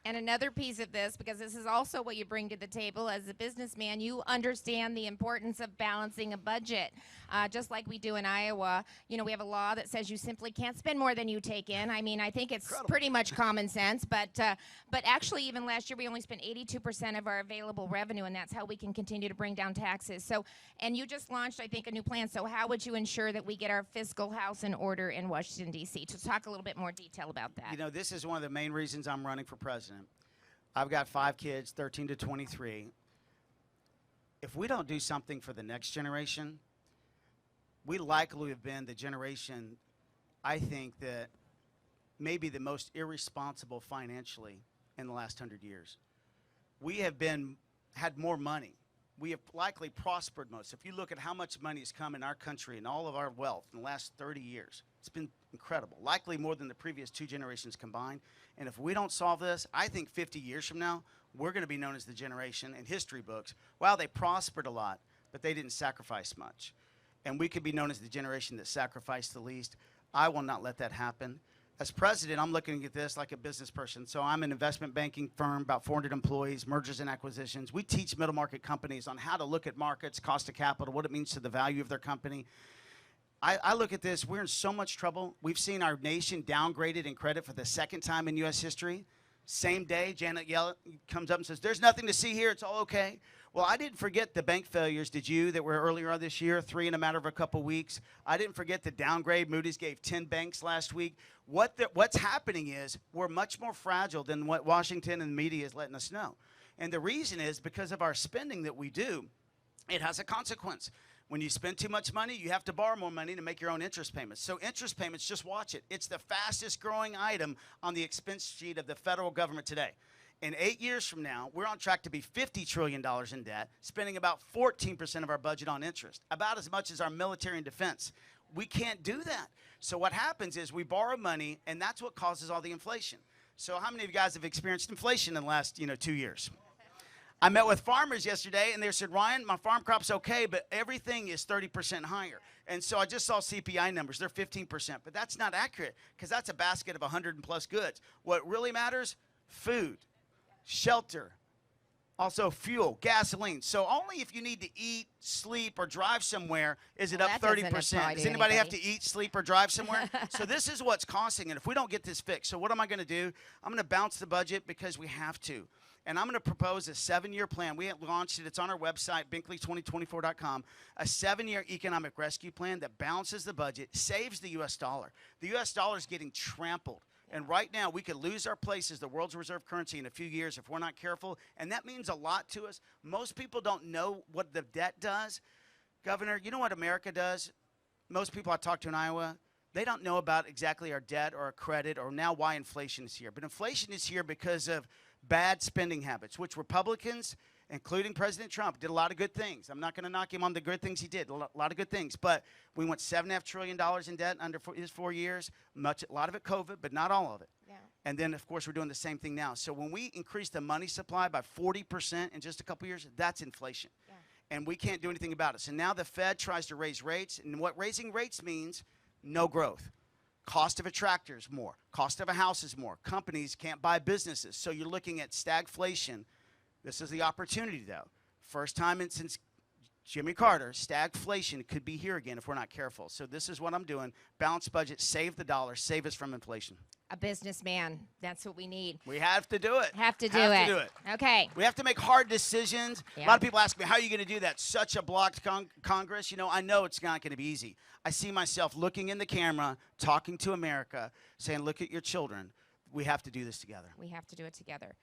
And another piece of this, because this is also what you bring to the table as a businessman, you understand the importance of balancing a budget. Just like we do in Iowa, we have a law that says you simply can't spend more than you take in. I mean, I think it's Incredible. pretty much common sense, but actually, even last year, we only spent 82% of our available revenue, and that's how we can continue to bring down taxes. So, and you just launched, I think, a new plan. So, how would you ensure that we get our fiscal house in order in Washington, D.C.? To talk a little bit more detail about that. This is one of the main reasons I'm running for president. I've got 5 kids, 13 to 23. If we don't do something for the next generation, we likely have been the generation, I think, that maybe the most irresponsible financially in the last 100 years. We have had more money. We have likely prospered most. If you look at how much money has come in our country and all of our wealth in the last 30 years, it's been incredible, likely more than the previous 2 generations combined. And if we don't solve this, I think 50 years from now, we're going to be known as the generation in history books. Wow, they prospered a lot, but they didn't sacrifice much. And we could be known as the generation that sacrificed the least. I will not let that happen. As president, I'm looking at this like a business person. So I'm an investment banking firm, about 400 employees, mergers and acquisitions. We teach middle market companies on how to look at markets, cost of capital, what it means to the value of their company. I look at this, we're in so much trouble. We've seen our nation downgraded in credit for the 2nd time in U.S. history. Same day, Janet Yellen comes up and says, there's nothing to see here, it's all okay. Well, I didn't forget the bank failures, did you, that were earlier on this year, 3 in a matter of a couple weeks. I didn't forget the downgrade. Moody's gave 10 banks last week. What's happening is we're much more fragile than what Washington and the media is letting us know. And the reason is because of our spending that we do, it has a consequence. When you spend too much money, you have to borrow more money to make your own interest payments. So interest payments, just watch it. It's the fastest growing item on the expense sheet of the federal government today. In 8 years from now, we're on track to be $50 trillion in debt, spending about 14% of our budget on interest, about as much as our military and defense. We can't do that. So what happens is we borrow money, and that's what causes all the inflation. So how many of you guys have experienced inflation in the last 2 years? I met with farmers yesterday, and they said, Ryan, my farm crop's okay, but everything is 30% higher. And so I just saw CPI numbers. They're 15%, but that's not accurate because that's a basket of 100 plus goods. What really matters, food, shelter, also fuel, gasoline. So only if you need to eat, sleep, or drive somewhere is it up 30%. Does anybody have to eat, sleep, or drive somewhere? So this is what's costing it if we don't get this fixed. So what am I going to do? I'm going to bounce the budget because we have to. And I'm going to propose a 7-year plan. We have launched it. It's on our website, binkley2024.com, a 7-year economic rescue plan that balances the budget, saves the U.S. dollar. The U.S. dollar is getting trampled. And right now, we could lose our place as the world's reserve currency in a few years if we're not careful. And that means a lot to us. Most people don't know what the debt does. Governor, you know what America does? Most people I talk to in Iowa, they don't know about exactly our debt or our credit or now why inflation is here. But inflation is here because of bad spending habits, which Republicans, including President Trump, did a lot of good things. I'm not going to knock him on the good things he did, a lot of good things. But we went $7.5 trillion in debt under his 4 years, a lot of it COVID, but not all of it. Yeah. And then, of course, we're doing the same thing now. So when we increase the money supply by 40% in just a couple years, that's inflation. Yeah. And we can't do anything about it. So now the Fed tries to raise rates, and what raising rates means, no growth. Cost of a tractor is more. Cost of a house is more. Companies can't buy businesses. So you're looking at stagflation. This is the opportunity, though. First time since Jimmy Carter, stagflation could be here again if we're not careful. So this is what I'm doing. Balanced budget, save the dollar, save us from inflation. A businessman. That's what we need. We have to do it. Have to do it. Okay. We have to make hard decisions. Yeah. A lot of people ask me, how are you going to do that? Such a blocked Congress. I know it's not going to be easy. I see myself looking in the camera, talking to America, saying, look at your children. We have to do this together. We have to do it together. Okay.